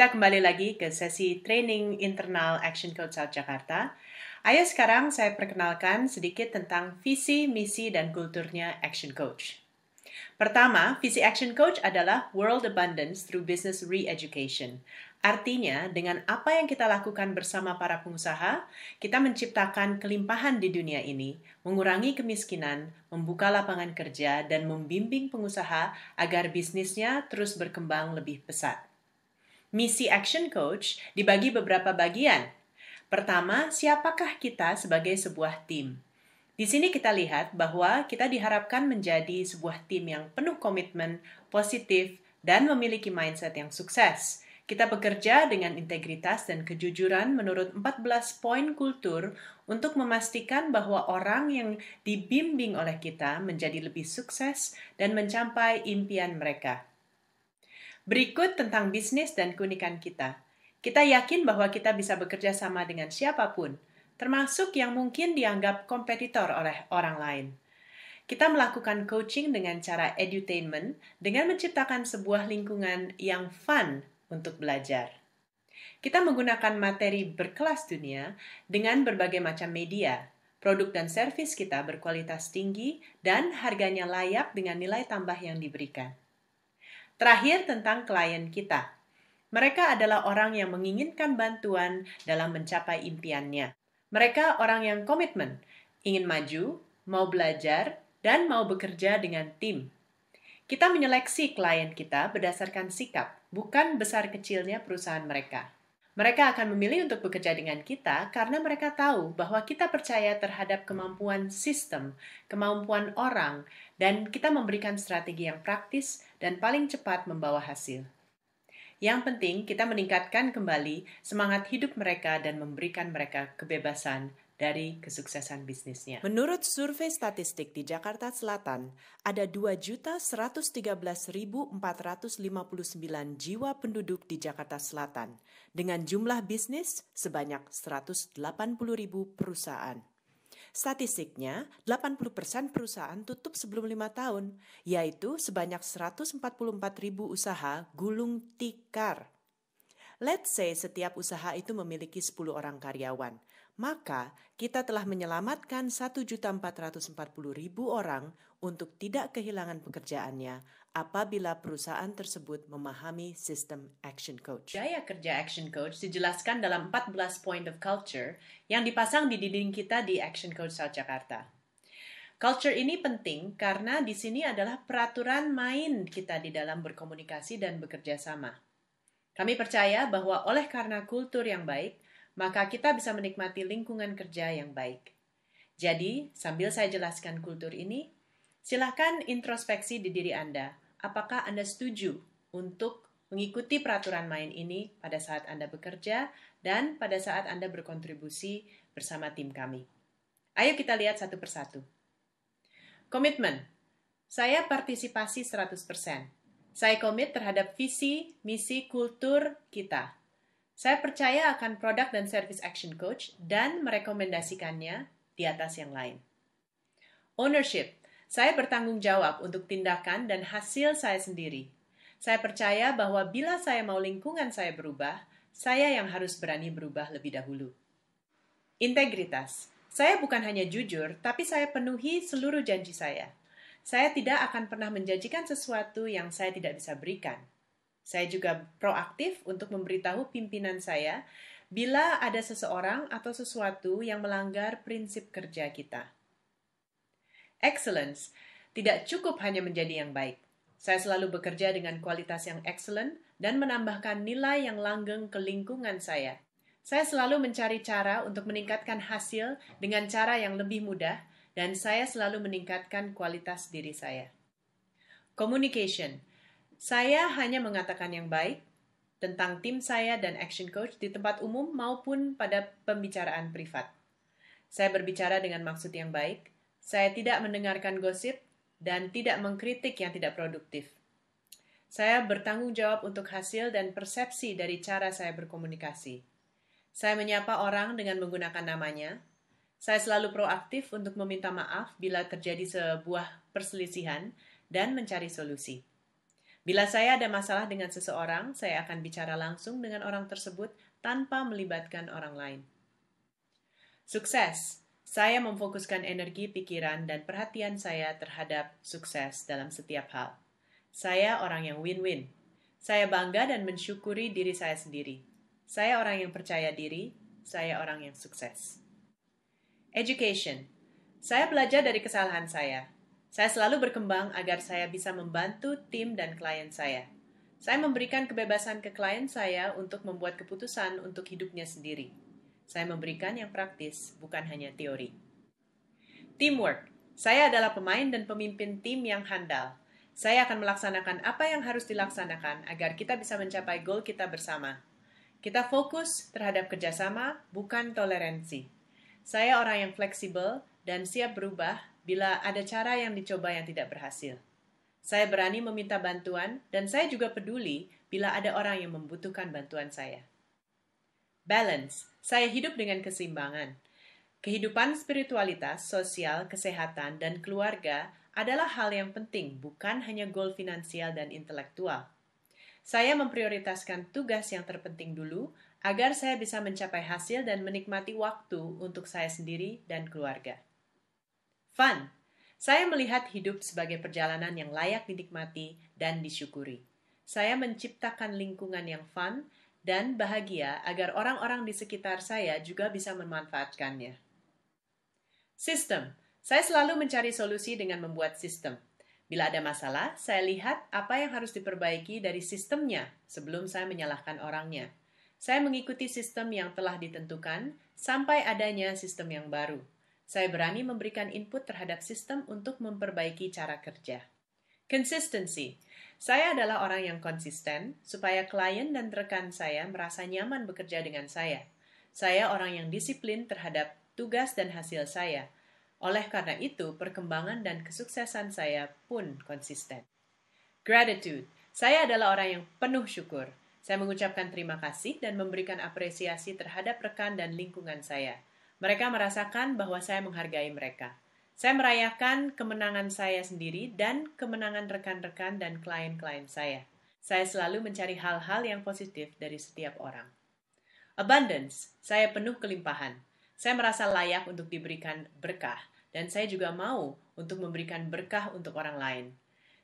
Kita kembali lagi ke sesi training internal Action Coach South Jakarta. Ayo sekarang saya perkenalkan sedikit tentang visi, misi, dan kulturnya Action Coach. Pertama, visi Action Coach adalah World Abundance through Business Re-Education. Artinya, dengan apa yang kita lakukan bersama para pengusaha, kita menciptakan kelimpahan di dunia ini, mengurangi kemiskinan, membuka lapangan kerja, dan membimbing pengusaha agar bisnisnya terus berkembang lebih pesat. Misi Action Coach dibagi beberapa bagian. Pertama, siapakah kita sebagai sebuah tim? Di sini kita lihat bahwa kita diharapkan menjadi sebuah tim yang penuh komitmen, positif, dan memiliki mindset yang sukses. Kita bekerja dengan integritas dan kejujuran menurut 14 poin kultur untuk memastikan bahwa orang yang dibimbing oleh kita menjadi lebih sukses dan mencapai impian mereka. Berikut tentang bisnis dan keunikan kita. Kita yakin bahwa kita bisa bekerja sama dengan siapapun, termasuk yang mungkin dianggap kompetitor oleh orang lain. Kita melakukan coaching dengan cara edutainment dengan menciptakan sebuah lingkungan yang fun untuk belajar. Kita menggunakan materi berkelas dunia dengan berbagai macam media. Produk dan servis kita berkualitas tinggi dan harganya layak dengan nilai tambah yang diberikan. Terakhir tentang klien kita. Mereka adalah orang yang menginginkan bantuan dalam mencapai impiannya. Mereka orang yang komitmen, ingin maju, mau belajar, dan mau bekerja dengan tim. Kita menyeleksi klien kita berdasarkan sikap, bukan besar kecilnya perusahaan mereka. Mereka akan memilih untuk bekerja dengan kita karena mereka tahu bahwa kita percaya terhadap kemampuan sistem, kemampuan orang, dan kita memberikan strategi yang praktis dan paling cepat membawa hasil. Yang penting, kita meningkatkan kembali semangat hidup mereka dan memberikan mereka kebebasan dari kesuksesan bisnisnya. Menurut survei statistik di Jakarta Selatan, ada 2.113.459 jiwa penduduk di Jakarta Selatan, dengan jumlah bisnis sebanyak 180.000 perusahaan. Statistiknya, 80% perusahaan tutup sebelum 5 tahun, yaitu sebanyak 144.000 usaha gulung tikar. Let's say setiap usaha itu memiliki 10 orang karyawan, maka kita telah menyelamatkan 1.440.000 orang untuk tidak kehilangan pekerjaannya apabila perusahaan tersebut memahami sistem Action Coach. Gaya kerja Action Coach dijelaskan dalam 14 point of culture yang dipasang di dinding kita di Action Coach South Jakarta. Culture ini penting karena di sini adalah peraturan main kita di dalam berkomunikasi dan bekerja sama. Kami percaya bahwa oleh karena kultur yang baik, maka kita bisa menikmati lingkungan kerja yang baik. Jadi, sambil saya jelaskan kultur ini, silakan introspeksi di diri Anda. Apakah Anda setuju untuk mengikuti peraturan main ini pada saat Anda bekerja dan pada saat Anda berkontribusi bersama tim kami? Ayo kita lihat satu persatu. Komitmen. Saya partisipasi 100%. Saya komit terhadap visi, misi, kultur kita. Saya percaya akan produk dan service Action Coach dan merekomendasikannya di atas yang lain. Ownership. Saya bertanggung jawab untuk tindakan dan hasil saya sendiri. Saya percaya bahwa bila saya mau lingkungan saya berubah, saya yang harus berani berubah lebih dahulu. Integritas. Saya bukan hanya jujur, tapi saya penuhi seluruh janji saya. Saya tidak akan pernah menjanjikan sesuatu yang saya tidak bisa berikan. Saya juga proaktif untuk memberitahu pimpinan saya bila ada seseorang atau sesuatu yang melanggar prinsip kerja kita. Excellence. Tidak cukup hanya menjadi yang baik. Saya selalu bekerja dengan kualitas yang excellent dan menambahkan nilai yang langgeng ke lingkungan saya. Saya selalu mencari cara untuk meningkatkan hasil dengan cara yang lebih mudah dan saya selalu meningkatkan kualitas diri saya. Communication. Saya hanya mengatakan yang baik tentang tim saya dan Action Coach di tempat umum maupun pada pembicaraan privat. Saya berbicara dengan maksud yang baik, saya tidak mendengarkan gosip, dan tidak mengkritik yang tidak produktif. Saya bertanggung jawab untuk hasil dan persepsi dari cara saya berkomunikasi. Saya menyapa orang dengan menggunakan namanya. Saya selalu proaktif untuk meminta maaf bila terjadi sebuah perselisihan dan mencari solusi. Bila saya ada masalah dengan seseorang, saya akan bicara langsung dengan orang tersebut tanpa melibatkan orang lain. Sukses. Saya memfokuskan energi, pikiran, dan perhatian saya terhadap sukses dalam setiap hal. Saya orang yang win-win. Saya bangga dan mensyukuri diri saya sendiri. Saya orang yang percaya diri. Saya orang yang sukses. Education. Saya belajar dari kesalahan saya. Saya selalu berkembang agar saya bisa membantu tim dan klien saya. Saya memberikan kebebasan ke klien saya untuk membuat keputusan untuk hidupnya sendiri. Saya memberikan yang praktis, bukan hanya teori. Teamwork. Saya adalah pemain dan pemimpin tim yang handal. Saya akan melaksanakan apa yang harus dilaksanakan agar kita bisa mencapai goal kita bersama. Kita fokus terhadap kerjasama, bukan toleransi. Saya orang yang fleksibel dan siap berubah bila ada cara yang dicoba yang tidak berhasil. Saya berani meminta bantuan dan saya juga peduli bila ada orang yang membutuhkan bantuan saya. Balance. Saya hidup dengan keseimbangan. Kehidupan spiritualitas, sosial, kesehatan, dan keluarga adalah hal yang penting, bukan hanya goal finansial dan intelektual. Saya memprioritaskan tugas yang terpenting dulu agar saya bisa mencapai hasil dan menikmati waktu untuk saya sendiri dan keluarga. Fun. Saya melihat hidup sebagai perjalanan yang layak dinikmati dan disyukuri. Saya menciptakan lingkungan yang fun dan bahagia agar orang-orang di sekitar saya juga bisa memanfaatkannya. Sistem. Saya selalu mencari solusi dengan membuat sistem. Bila ada masalah, saya lihat apa yang harus diperbaiki dari sistemnya sebelum saya menyalahkan orangnya. Saya mengikuti sistem yang telah ditentukan sampai adanya sistem yang baru. Saya berani memberikan input terhadap sistem untuk memperbaiki cara kerja. Consistency. Saya adalah orang yang konsisten supaya klien dan rekan saya merasa nyaman bekerja dengan saya. Saya orang yang disiplin terhadap tugas dan hasil saya. Oleh karena itu, perkembangan dan kesuksesan saya pun konsisten. Gratitude. Saya adalah orang yang penuh syukur. Saya mengucapkan terima kasih dan memberikan apresiasi terhadap rekan dan lingkungan saya. Mereka merasakan bahwa saya menghargai mereka. Saya merayakan kemenangan saya sendiri dan kemenangan rekan-rekan dan klien-klien saya. Saya selalu mencari hal-hal yang positif dari setiap orang. Abundance. Saya penuh kelimpahan. Saya merasa layak untuk diberikan berkah, dan saya juga mau untuk memberikan berkah untuk orang lain.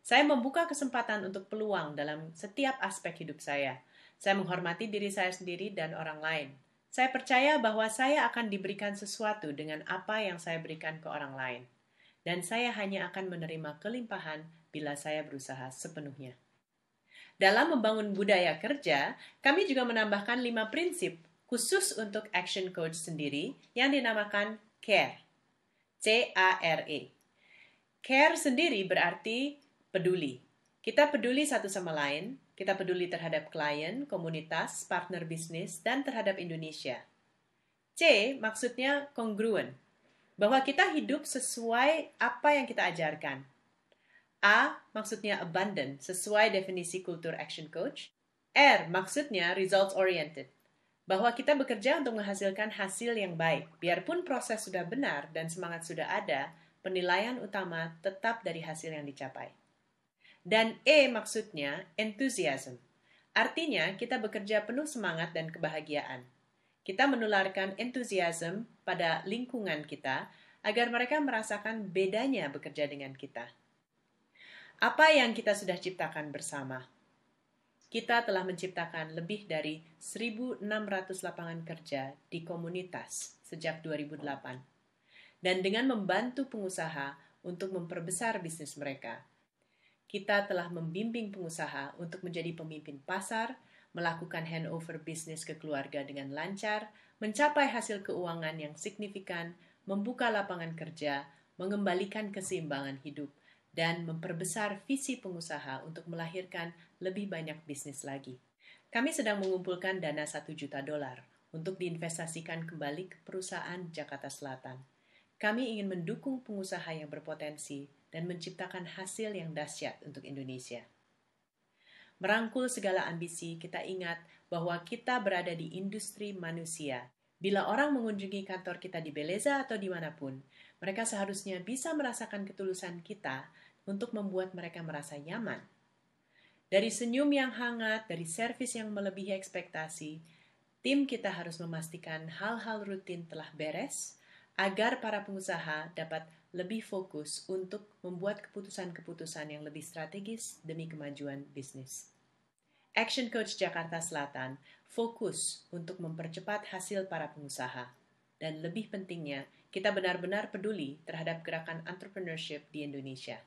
Saya membuka kesempatan untuk peluang dalam setiap aspek hidup saya. Saya menghormati diri saya sendiri dan orang lain. Saya percaya bahwa saya akan diberikan sesuatu dengan apa yang saya berikan ke orang lain. Dan saya hanya akan menerima kelimpahan bila saya berusaha sepenuhnya. Dalam membangun budaya kerja, kami juga menambahkan 5 prinsip khusus untuk Action Coach sendiri yang dinamakan CARE. C-A-R-E. CARE sendiri berarti peduli. Kita peduli satu sama lain, kita peduli terhadap klien, komunitas, partner bisnis, dan terhadap Indonesia. C maksudnya congruent, bahwa kita hidup sesuai apa yang kita ajarkan. A maksudnya abundant, sesuai definisi kultur Action Coach. R maksudnya results oriented, bahwa kita bekerja untuk menghasilkan hasil yang baik. Biarpun proses sudah benar dan semangat sudah ada, penilaian utama tetap dari hasil yang dicapai. Dan E maksudnya enthusiasm, artinya kita bekerja penuh semangat dan kebahagiaan. Kita menularkan enthusiasm pada lingkungan kita agar mereka merasakan bedanya bekerja dengan kita. Apa yang kita sudah ciptakan bersama? Kita telah menciptakan lebih dari 1.600 lapangan kerja di komunitas sejak 2008. Dan dengan membantu pengusaha untuk memperbesar bisnis mereka, kita telah membimbing pengusaha untuk menjadi pemimpin pasar, melakukan handover bisnis ke keluarga dengan lancar, mencapai hasil keuangan yang signifikan, membuka lapangan kerja, mengembalikan keseimbangan hidup, dan memperbesar visi pengusaha untuk melahirkan lebih banyak bisnis lagi. Kami sedang mengumpulkan dana $1 juta untuk diinvestasikan kembali ke perusahaan Jakarta Selatan. Kami ingin mendukung pengusaha yang berpotensi dan menciptakan hasil yang dahsyat untuk Indonesia. Merangkul segala ambisi, kita ingat bahwa kita berada di industri manusia. Bila orang mengunjungi kantor kita di Beleza atau dimanapun, mereka seharusnya bisa merasakan ketulusan kita untuk membuat mereka merasa nyaman. Dari senyum yang hangat, dari servis yang melebihi ekspektasi, tim kita harus memastikan hal-hal rutin telah beres agar para pengusaha dapat lebih fokus untuk membuat keputusan-keputusan yang lebih strategis demi kemajuan bisnis. Action Coach Jakarta Selatan fokus untuk mempercepat hasil para pengusaha. Dan lebih pentingnya, kita benar-benar peduli terhadap gerakan entrepreneurship di Indonesia.